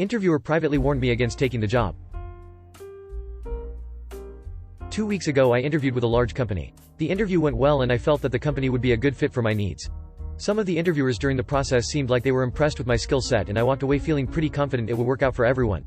Interviewer privately warned me against taking the job. 2 weeks ago I interviewed with a large company. The interview went well and I felt that the company would be a good fit for my needs. Some of the interviewers during the process seemed like they were impressed with my skill set and I walked away feeling pretty confident it would work out for everyone.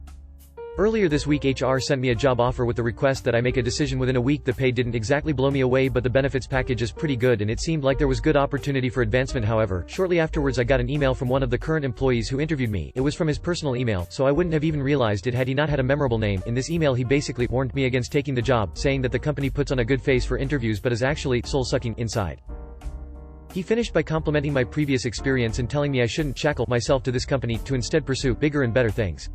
Earlier this week HR sent me a job offer with the request that I make a decision within a week. The pay didn't exactly blow me away but the benefits package is pretty good and it seemed like there was good opportunity for advancement. However, shortly afterwards I got an email from one of the current employees who interviewed me. It was from his personal email, so I wouldn't have even realized it had he not had a memorable name. In this email he basically warned me against taking the job, saying that the company puts on a good face for interviews but is actually soul-sucking inside. He finished by complimenting my previous experience and telling me I shouldn't shackle myself to this company, to instead pursue bigger and better things.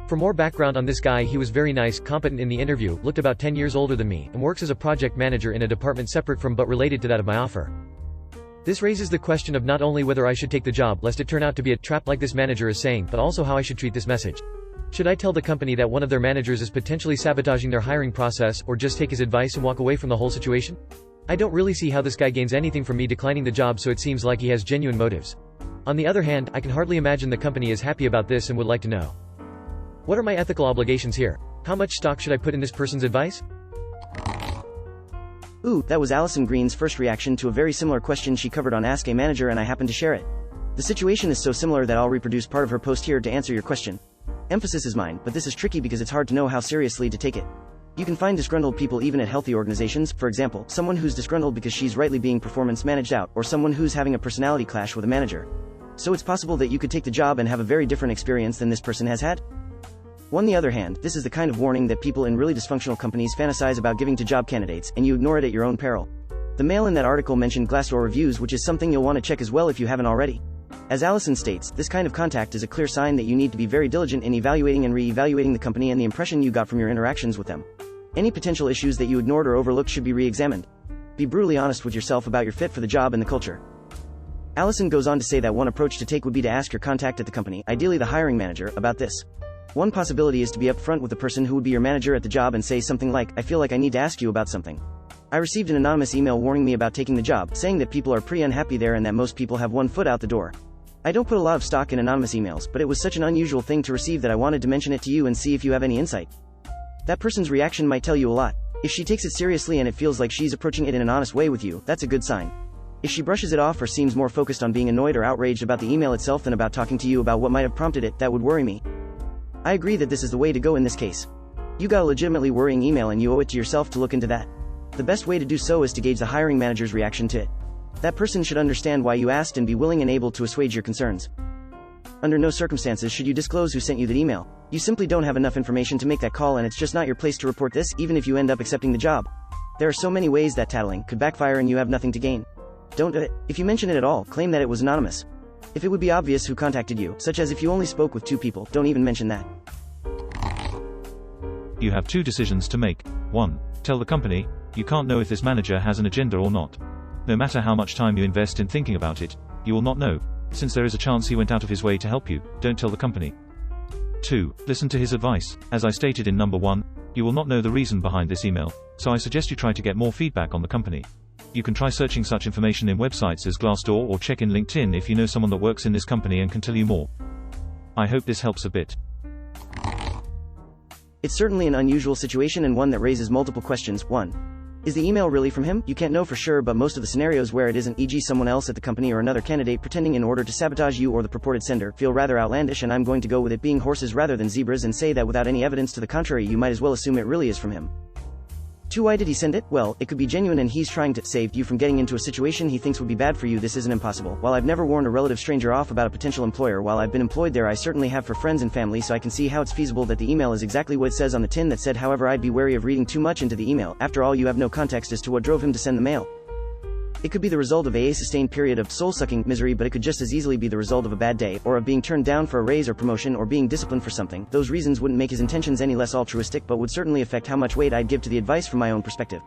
For more background on this guy, he was very nice, competent in the interview, looked about 10 years older than me, and works as a project manager in a department separate from but related to that of my offer. This raises the question of not only whether I should take the job lest it turn out to be a trap like this manager is saying, but also how I should treat this message. Should I tell the company that one of their managers is potentially sabotaging their hiring process, or just take his advice and walk away from the whole situation? I don't really see how this guy gains anything from me declining the job, so it seems like he has genuine motives. On the other hand, I can hardly imagine the company is happy about this and would like to know. What are my ethical obligations here? How much stock should I put in this person's advice? Ooh, that was Allison Green's first reaction to a very similar question she covered on Ask a Manager and I happened to share it. The situation is so similar that I'll reproduce part of her post here to answer your question. Emphasis is mine, but this is tricky because it's hard to know how seriously to take it. You can find disgruntled people even at healthy organizations, for example, someone who's disgruntled because she's rightly being performance managed out, or someone who's having a personality clash with a manager. So it's possible that you could take the job and have a very different experience than this person has had. On the other hand, this is the kind of warning that people in really dysfunctional companies fantasize about giving to job candidates, and you ignore it at your own peril. The mail in that article mentioned Glassdoor reviews, which is something you'll want to check as well if you haven't already. As Allison states, this kind of contact is a clear sign that you need to be very diligent in evaluating and re-evaluating the company and the impression you got from your interactions with them. Any potential issues that you ignored or overlooked should be re-examined. Be brutally honest with yourself about your fit for the job and the culture. Allison goes on to say that one approach to take would be to ask your contact at the company, ideally the hiring manager, about this. One possibility is to be upfront with the person who would be your manager at the job and say something like, I feel like I need to ask you about something. I received an anonymous email warning me about taking the job, saying that people are pretty unhappy there and that most people have one foot out the door. I don't put a lot of stock in anonymous emails, but it was such an unusual thing to receive that I wanted to mention it to you and see if you have any insight. That person's reaction might tell you a lot. If she takes it seriously and it feels like she's approaching it in an honest way with you, that's a good sign. If she brushes it off or seems more focused on being annoyed or outraged about the email itself than about talking to you about what might have prompted it, that would worry me. I agree that this is the way to go in this case. You got a legitimately worrying email and you owe it to yourself to look into that. The best way to do so is to gauge the hiring manager's reaction to it. That person should understand why you asked and be willing and able to assuage your concerns. Under no circumstances should you disclose who sent you that email. You simply don't have enough information to make that call and it's just not your place to report this, even if you end up accepting the job. There are so many ways that tattling could backfire and you have nothing to gain. Don't do it. If you mention it at all, claim that it was anonymous. If it would be obvious who contacted you, such as if you only spoke with 2 people, don't even mention that. You have 2 decisions to make. 1. Tell the company. You can't know if this manager has an agenda or not. No matter how much time you invest in thinking about it, you will not know. Since there is a chance he went out of his way to help you, don't tell the company. 2. Listen to his advice. As I stated in number 1, you will not know the reason behind this email, so I suggest you try to get more feedback on the company. You can try searching such information in websites as Glassdoor or check in LinkedIn if you know someone that works in this company and can tell you more. I hope this helps a bit. It's certainly an unusual situation and one that raises multiple questions. 1. Is the email really from him? You can't know for sure, but most of the scenarios where it isn't, e.g. someone else at the company or another candidate pretending in order to sabotage you or the purported sender, feel rather outlandish, and I'm going to go with it being horses rather than zebras and say that without any evidence to the contrary you might as well assume it really is from him. 2. Why did he send it? Well, it could be genuine and he's trying to save you from getting into a situation he thinks would be bad for you. This isn't impossible. While I've never warned a relative stranger off about a potential employer while I've been employed there, I certainly have for friends and family, so I can see how it's feasible that the email is exactly what it says on the tin that said. However, I'd be wary of reading too much into the email. After all, you have no context as to what drove him to send the mail. It could be the result of a sustained period of soul-sucking misery, but it could just as easily be the result of a bad day, or of being turned down for a raise or promotion, or being disciplined for something. Those reasons wouldn't make his intentions any less altruistic, but would certainly affect how much weight I'd give to the advice from my own perspective.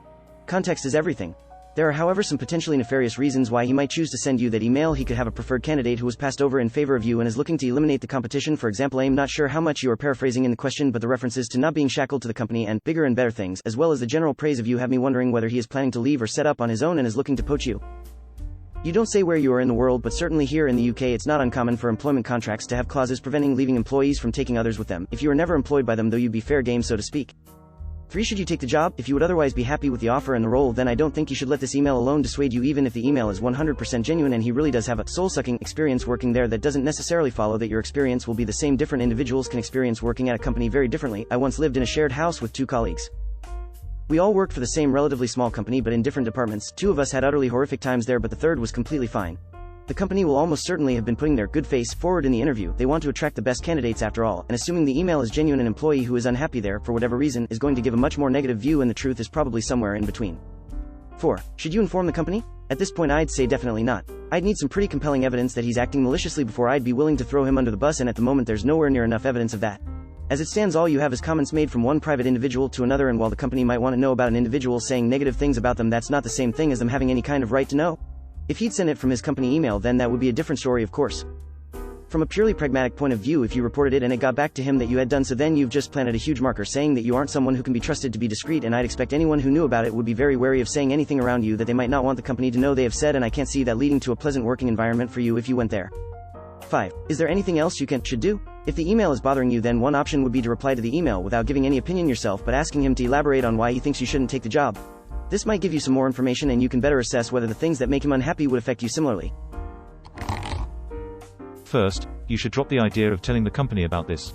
Context is everything. There are, however, some potentially nefarious reasons why he might choose to send you that email. He could have a preferred candidate who was passed over in favor of you and is looking to eliminate the competition. For example, I'm not sure how much you are paraphrasing in the question, but the references to not being shackled to the company and bigger and better things, as well as the general praise of you, have me wondering whether he is planning to leave or set up on his own and is looking to poach you. You don't say where you are in the world, but certainly here in the UK it's not uncommon for employment contracts to have clauses preventing leaving employees from taking others with them. If you are never employed by them, though, you'd be fair game, so to speak. 3. Should you take the job? If you would otherwise be happy with the offer and the role, then I don't think you should let this email alone dissuade you, even if the email is 100% genuine and he really does have a soul-sucking experience working there. That doesn't necessarily follow that your experience will be the same. Different individuals can experience working at a company very differently. I once lived in a shared house with 2 colleagues. We all worked for the same relatively small company but in different departments. 2 of us had utterly horrific times there, but the third was completely fine. The company will almost certainly have been putting their good face forward in the interview. They want to attract the best candidates after all, and assuming the email is genuine, an employee who is unhappy there for whatever reason is going to give a much more negative view, and the truth is probably somewhere in between. 4. Should you inform the company? At this point I'd say definitely not. I'd need some pretty compelling evidence that he's acting maliciously before I'd be willing to throw him under the bus, and at the moment there's nowhere near enough evidence of that. As it stands, all you have is comments made from one private individual to another, and while the company might want to know about an individual saying negative things about them, that's not the same thing as them having any kind of right to know. If he'd sent it from his company email, then that would be a different story, of course. From a purely pragmatic point of view, if you reported it and it got back to him that you had done so, then you've just planted a huge marker saying that you aren't someone who can be trusted to be discreet, and I'd expect anyone who knew about it would be very wary of saying anything around you that they might not want the company to know they have said, and I can't see that leading to a pleasant working environment for you if you went there. 5. Is there anything else you should do? If the email is bothering you, then one option would be to reply to the email without giving any opinion yourself, but asking him to elaborate on why he thinks you shouldn't take the job. This might give you some more information, and you can better assess whether the things that make him unhappy would affect you similarly. First, you should drop the idea of telling the company about this.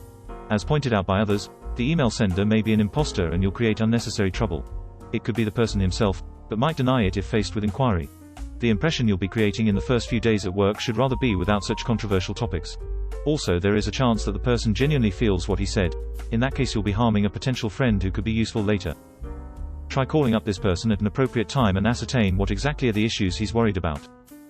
As pointed out by others, the email sender may be an imposter and you'll create unnecessary trouble. It could be the person himself, but might deny it if faced with inquiry. The impression you'll be creating in the first few days at work should rather be without such controversial topics. Also, there is a chance that the person genuinely feels what he said. In that case, you'll be harming a potential friend who could be useful later. Try calling up this person at an appropriate time and ascertain what exactly are the issues he's worried about.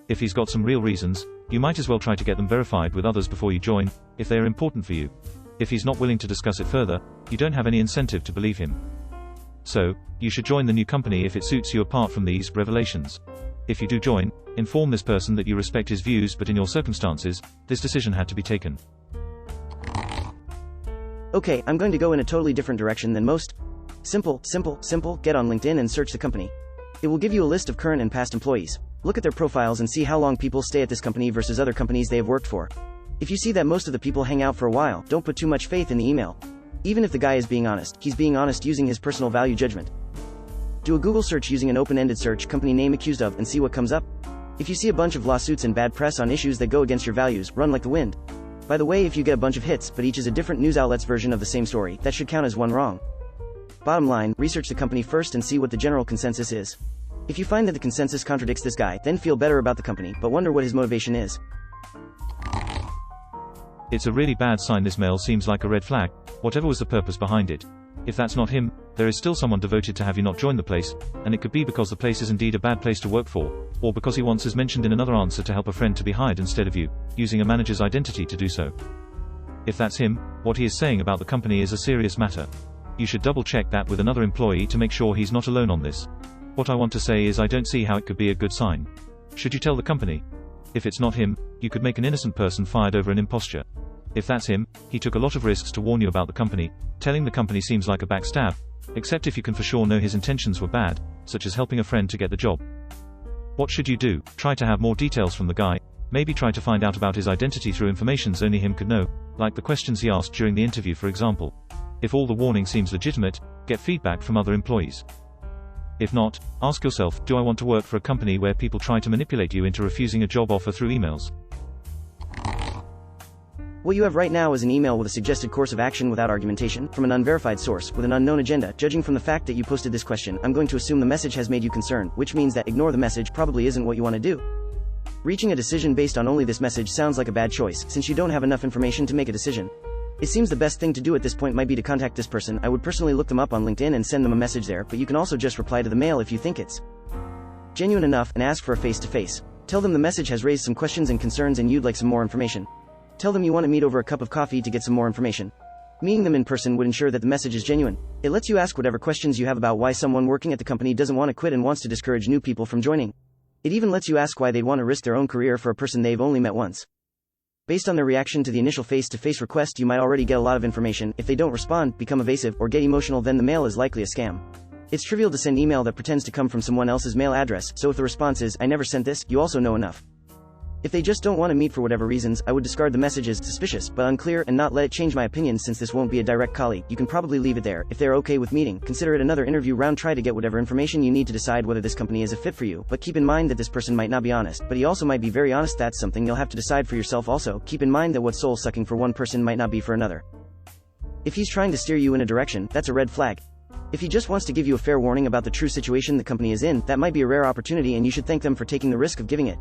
If he's got some real reasons, you might as well try to get them verified with others before you join, if they are important for you. If he's not willing to discuss it further, you don't have any incentive to believe him. So, you should join the new company if it suits you apart from these revelations. If you do join, inform this person that you respect his views, but in your circumstances, this decision had to be taken. Okay, I'm going to go in a totally different direction than most. Simple. Get on LinkedIn and search the company. It will give you a list of current and past employees. Look at their profiles and see how long people stay at this company versus other companies they have worked for. If you see that most of the people hang out for a while, don't put too much faith in the email. Even if the guy is being honest, he's being honest using his personal value judgment. Do a Google search using an open-ended search, company name accused of, and see what comes up. If you see a bunch of lawsuits and bad press on issues that go against your values, run like the wind. By the way, if you get a bunch of hits, but each is a different news outlet's version of the same story, that should count as one wrong. Bottom line, research the company first and see what the general consensus is. If you find that the consensus contradicts this guy, then feel better about the company, but wonder what his motivation is. It's a really bad sign. This mail seems like a red flag, whatever was the purpose behind it. If that's not him, there is still someone devoted to have you not join the place, and it could be because the place is indeed a bad place to work for, or because he wants, as mentioned in another answer, to help a friend to be hired instead of you, using a manager's identity to do so. If that's him, what he is saying about the company is a serious matter. You should double check that with another employee to make sure he's not alone on this. What I want to say is I don't see how it could be a good sign. Should you tell the company? If it's not him, you could make an innocent person fired over an imposture. If that's him, he took a lot of risks to warn you about the company. Telling the company seems like a backstab, except if you can for sure know his intentions were bad, such as helping a friend to get the job. What should you do? Try to have more details from the guy. Maybe try to find out about his identity through informations only him could know, like the questions he asked during the interview, for example. If all the warning seems legitimate, get feedback from other employees. If not, ask yourself, do I want to work for a company where people try to manipulate you into refusing a job offer through emails? What you have right now is an email with a suggested course of action without argumentation, from an unverified source, with an unknown agenda. Judging from the fact that you posted this question, I'm going to assume the message has made you concerned, which means that ignore the message probably isn't what you want to do. Reaching a decision based on only this message sounds like a bad choice, since you don't have enough information to make a decision. It seems the best thing to do at this point might be to contact this person. I would personally look them up on LinkedIn and send them a message there, but you can also just reply to the mail if you think it's genuine enough and ask for a face-to-face. Tell them the message has raised some questions and concerns and you'd like some more information. Tell them you want to meet over a cup of coffee to get some more information. Meeting them in person would ensure that the message is genuine. It lets you ask whatever questions you have about why someone working at the company doesn't want to quit and wants to discourage new people from joining. It even lets you ask why they'd want to risk their own career for a person they've only met once. Based on their reaction to the initial face-to-face request, you might already get a lot of information. If they don't respond, become evasive, or get emotional, then the mail is likely a scam. It's trivial to send email that pretends to come from someone else's mail address, so if the response is, "I never sent this," you also know enough. If they just don't want to meet for whatever reasons, I would discard the message as suspicious but unclear and not let it change my opinion. Since this won't be a direct colleague, you can probably leave it there. If they're okay with meeting, consider it another interview round. Try to get whatever information you need to decide whether this company is a fit for you, but keep in mind that this person might not be honest, but he also might be very honest. That's something you'll have to decide for yourself. Also, keep in mind that what's soul sucking for one person might not be for another. If he's trying to steer you in a direction, that's a red flag. If he just wants to give you a fair warning about the true situation the company is in, that might be a rare opportunity and you should thank them for taking the risk of giving it.